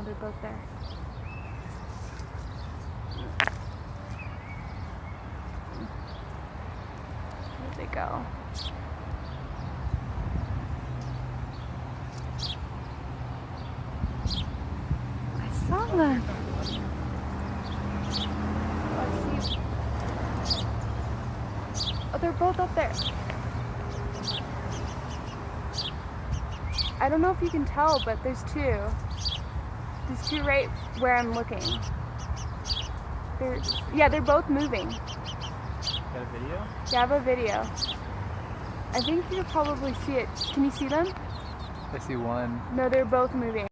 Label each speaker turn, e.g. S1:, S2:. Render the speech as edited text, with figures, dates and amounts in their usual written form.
S1: No, they're both there. Where'd they go? I saw them. Let's see. Oh, they're both up there. I don't know if you can tell, but there's two. There's two right where I'm looking. They're both moving.
S2: Got a video?
S1: Yeah, I have a video. I think you could probably see it. Can you see them?
S2: I see one.
S1: No, they're both moving.